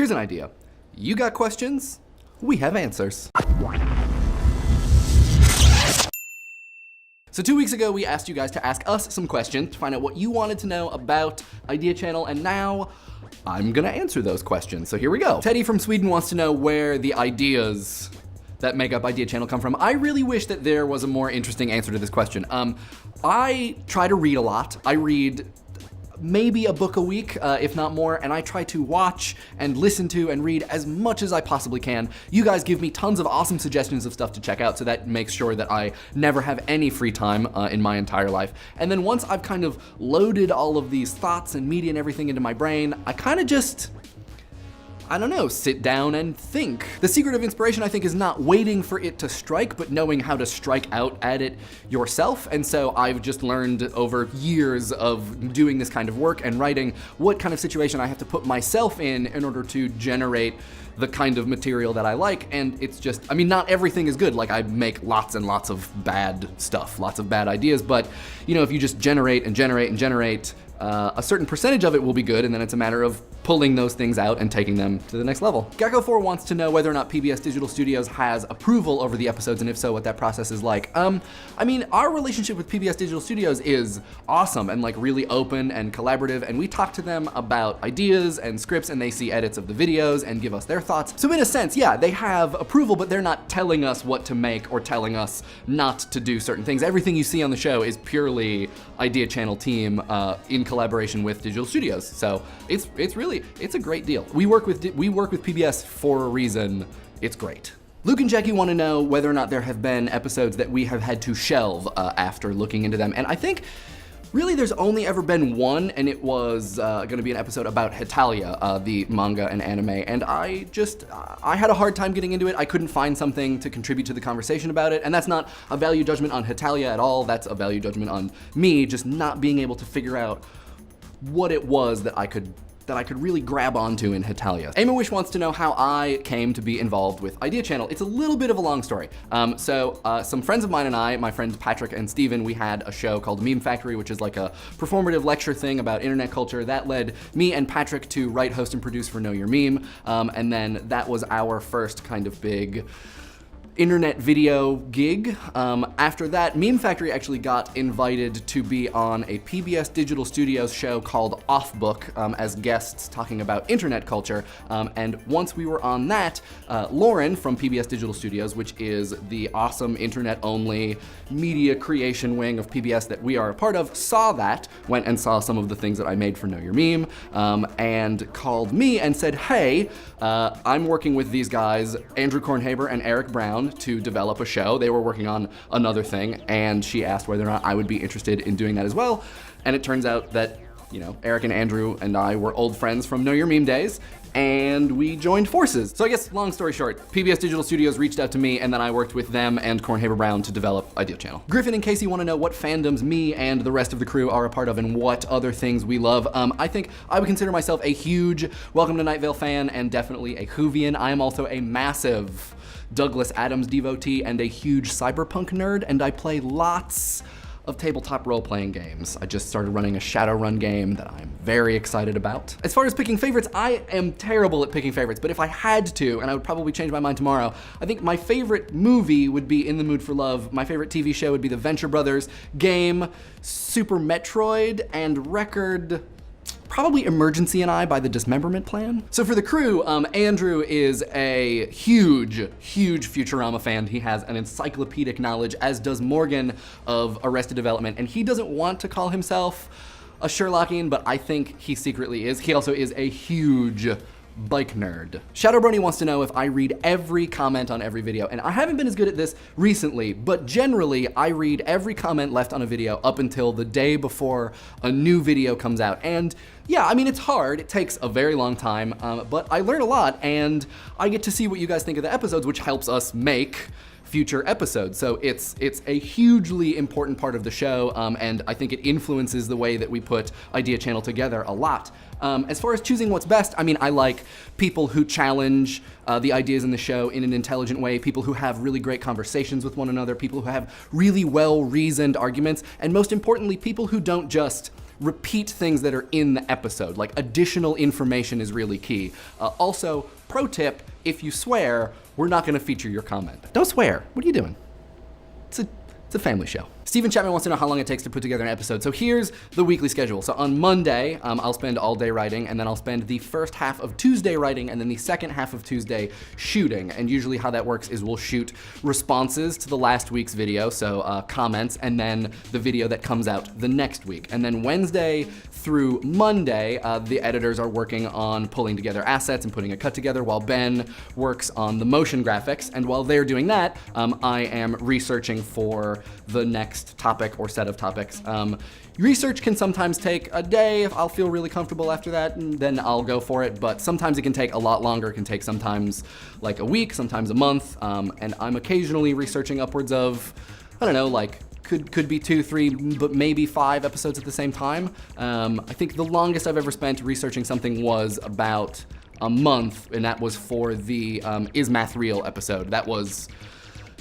Here's an idea. You got questions? We have answers. So 2 weeks ago, we asked you guys to ask us some questions to find out what you wanted to know about Idea Channel, and now I'm gonna answer those questions. So here we go. Teddy from Sweden wants to know where the ideas that make up Idea Channel come from. I really wish that there was a more interesting answer to this question. I try to read a lot. I read maybe a book a week, if not more, and I try to watch and listen to and read as much as I possibly can. You guys give me tons of awesome suggestions of stuff to check out, so that makes sure that I never have any free time in my entire life. And then once I've kind of loaded all of these thoughts and media and everything into my brain, I kind of just, I don't know, sit down and think. The secret of inspiration, I think, is not waiting for it to strike, but knowing how to strike out at it yourself. And so I've just learned over years of doing this kind of work and writing what kind of situation I have to put myself in order to generate the kind of material that I like. And it's just, I mean, not everything is good. Like, I make lots and lots of bad stuff, lots of bad ideas, but you know, if you just generate and generate and generate, a certain percentage of it will be good, and then it's a matter of pulling those things out and taking them to the next level. Gecko4 wants to know whether or not PBS Digital Studios has approval over the episodes, and if so, what that process is like. I mean, our relationship with PBS Digital Studios is awesome and like really open and collaborative, and we talk to them about ideas and scripts, and they see edits of the videos and give us their thoughts. So in a sense, yeah, they have approval, but they're not telling us what to make or telling us not to do certain things. Everything you see on the show is purely Idea Channel team in collaboration with Digital Studios. So it's a great deal. We work with PBS for a reason. It's great. Luke and Jackie want to know whether or not there have been episodes that we have had to shelve after looking into them. And I think really there's only ever been one, and it was gonna be an episode about Hetalia, the manga and anime, and I had a hard time getting into it. I couldn't find something to contribute to the conversation about it, and that's not a value judgment on Hetalia at all. That's a value judgment on me just not being able to figure out what it was that I could really grab onto in Hetalia. Amy Wish wants to know how I came to be involved with Idea Channel. It's a little bit of a long story. Some friends of mine and I, my friends Patrick and Steven, we had a show called Meme Factory, which is like a performative lecture thing about internet culture. That led me and Patrick to write, host, and produce for Know Your Meme. And then that was our first kind of big internet video gig. After that, Meme Factory actually got invited to be on a PBS Digital Studios show called Off Book as guests talking about internet culture. And once we were on that, Lauren from PBS Digital Studios, which is the awesome internet-only media creation wing of PBS that we are a part of, saw that, went and saw some of the things that I made for Know Your Meme, and called me and said, hey, I'm working with these guys, Andrew Kornhaber and Eric Brown, to develop a show. They were working on another thing, and she asked whether or not I would be interested in doing that as well. And it turns out that, you know, Eric and Andrew and I were old friends from Know Your Meme days, and we joined forces. So I guess, long story short, PBS Digital Studios reached out to me, and then I worked with them and Kornhaber Brown to develop Idea Channel. Griffin and Casey want to know what fandoms me and the rest of the crew are a part of and what other things we love. I think I would consider myself a huge Welcome to Night Vale fan and definitely a Whovian. I am also a massive Douglas Adams devotee and a huge cyberpunk nerd, and I play lots of tabletop role-playing games. I just started running a Shadowrun game that I'm very excited about. As far as picking favorites, I am terrible at picking favorites, but if I had to, and I would probably change my mind tomorrow, I think my favorite movie would be In the Mood for Love. My favorite TV show would be the Venture Brothers, game, Super Metroid, and record, probably Emergency and I by the Dismemberment Plan. So for the crew, Andrew is a huge Futurama fan. He has an encyclopedic knowledge, as does Morgan of Arrested Development, and he doesn't want to call himself a Sherlockian, but I think he secretly is. He also is a huge bike nerd. Shadowbrony wants to know if I read every comment on every video, and I haven't been as good at this recently, but generally I read every comment left on a video up until the day before a new video comes out. And yeah, I mean, it's hard, it takes a very long time, but I learn a lot, and I get to see what you guys think of the episodes, which helps us make future episodes. So it's a hugely important part of the show, and I think it influences the way that we put Idea Channel together a lot. As far as choosing what's best, I mean, I like people who challenge the ideas in the show in an intelligent way, people who have really great conversations with one another, people who have really well-reasoned arguments, and most importantly, people who don't just repeat things that are in the episode. Like, additional information is really key. Also, pro tip, if you swear, we're not gonna feature your comment. Don't swear. What are you doing? It's a family show. Stephen Chapman wants to know how long it takes to put together an episode. So here's the weekly schedule. So on Monday, I'll spend all day writing, and then I'll spend the first half of Tuesday writing, and then the second half of Tuesday shooting. And usually how that works is we'll shoot responses to the last week's video, so comments, and then the video that comes out the next week. And then Wednesday through Monday, the editors are working on pulling together assets and putting a cut together, while Ben works on the motion graphics. And while they're doing that, I am researching for the next topic or set of topics. Research can sometimes take a day. If I'll feel really comfortable after that, and then I'll go for it. But sometimes it can take a lot longer. It can take sometimes like a week, sometimes a month. And I'm occasionally researching upwards of, I don't know, like could be 2, 3, but maybe 5 episodes at the same time. I think the longest I've ever spent researching something was about a month, and that was for the Is Math Real episode. That was,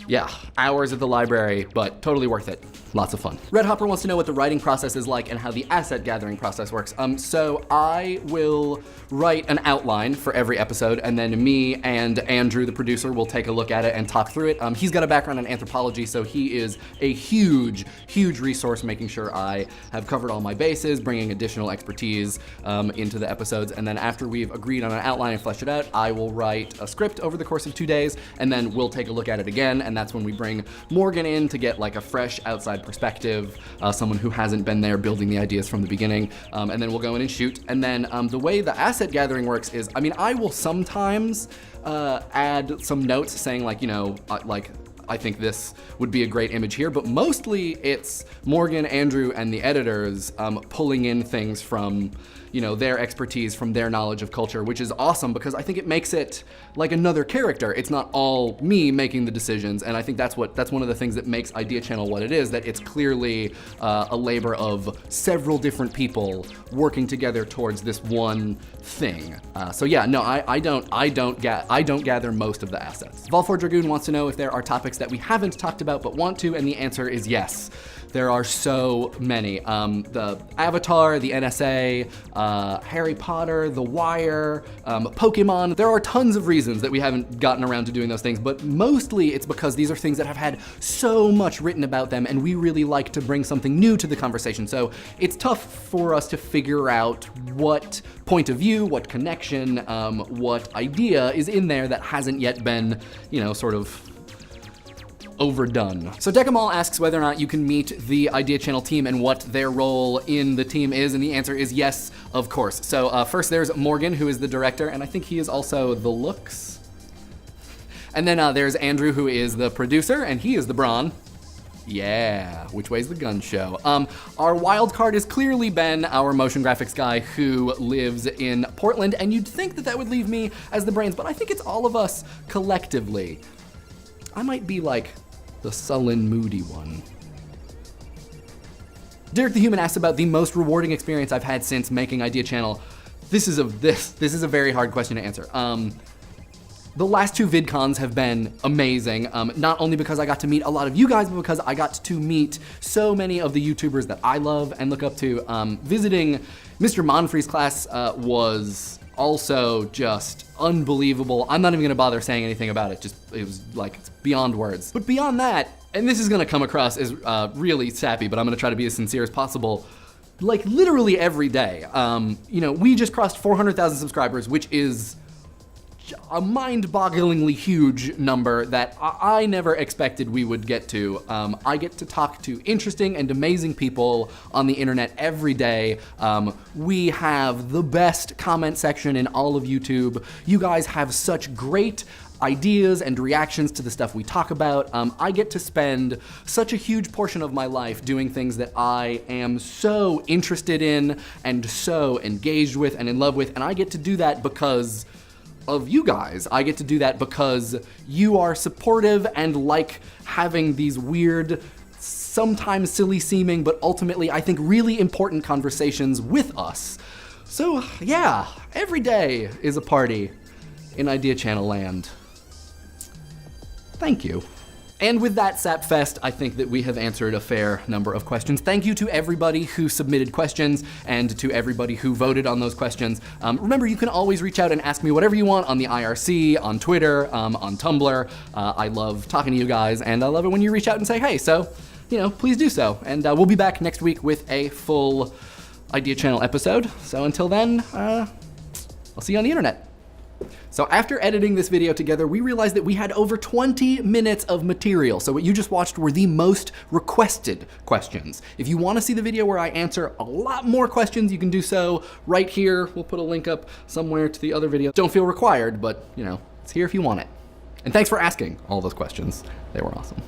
yeah, hours at the library, but totally worth it. Lots of fun. Red Hopper wants to know what the writing process is like and how the asset gathering process works. So I will write an outline for every episode, and then me and Andrew, the producer, will take a look at it and talk through it. He's got a background in anthropology, so he is a huge, huge resource, making sure I have covered all my bases, bringing additional expertise into the episodes. And then after we've agreed on an outline and fleshed it out, I will write a script over the course of 2 days, and then we'll take a look at it again. And that's when we bring Morgan in to get like a fresh outside perspective, someone who hasn't been there building the ideas from the beginning, and then we'll go in and shoot. And then the way the asset gathering works is, I mean, I will sometimes add some notes saying like, you know, like, I think this would be a great image here, but mostly it's Morgan, Andrew, and the editors pulling in things from, you know, their expertise, from their knowledge of culture, which is awesome because I think it makes it like another character. It's not all me making the decisions, and I think that's one of the things that makes Idea Channel what it is, that it's clearly a labor of several different people working together towards this one thing. So yeah, no, I don't gather most of the assets. Vol4 Dragoon wants to know if there are topics that we haven't talked about but want to, and the answer is yes. There are so many. The Avatar, the NSA, Harry Potter, The Wire, Pokemon. There are tons of reasons that we haven't gotten around to doing those things, but mostly it's because these are things that have had so much written about them, and we really like to bring something new to the conversation. So it's tough for us to figure out what point of view, what connection, what idea is in there that hasn't yet been, you know, sort of overdone. So Decamal asks whether or not you can meet the Idea Channel team and what their role in the team is, and the answer is yes, of course. So first there's Morgan, who is the director, and I think he is also the looks. And then there's Andrew, who is the producer, and he is the brawn. Yeah, which way's the gun show? Our wild card is clearly Ben, our motion graphics guy who lives in Portland, and you'd think that that would leave me as the brains, but I think it's all of us collectively. I might be like the sullen, moody one. Derek the Human asks about the most rewarding experience I've had since making Idea Channel. This is a very hard question to answer. The last 2 VidCons have been amazing, not only because I got to meet a lot of you guys, but because I got to meet so many of the YouTubers that I love and look up to. Visiting Mr. Monfrey's class was also just unbelievable. I'm not even gonna bother saying anything about it. It was like, it's beyond words. But beyond that, and this is gonna come across as really sappy, but I'm gonna try to be as sincere as possible. Like literally every day, you know, we just crossed 400,000 subscribers, which is a mind-bogglingly huge number that I never expected we would get to. I get to talk to interesting and amazing people on the internet every day. We have the best comment section in all of YouTube. You guys have such great ideas and reactions to the stuff we talk about. I get to spend such a huge portion of my life doing things that I am so interested in and so engaged with and in love with, and I get to do that because of you guys. I get to do that because you are supportive and like having these weird, sometimes silly seeming, but ultimately I think really important conversations with us. So yeah, every day is a party in Idea Channel land. Thank you. And with that Sapfest, I think that we have answered a fair number of questions. Thank you to everybody who submitted questions and to everybody who voted on those questions. Remember, you can always reach out and ask me whatever you want on the IRC, on Twitter, on Tumblr. I love talking to you guys, and I love it when you reach out and say, hey, so, please do so. And we'll be back next week with a full Idea Channel episode. So until then, I'll see you on the internet. So after editing this video together, we realized that we had over 20 minutes of material. So what you just watched were the most requested questions. If you want to see the video where I answer a lot more questions, you can do so right here. We'll put a link up somewhere to the other video. Don't feel required, but it's here if you want it. And thanks for asking all those questions. They were awesome.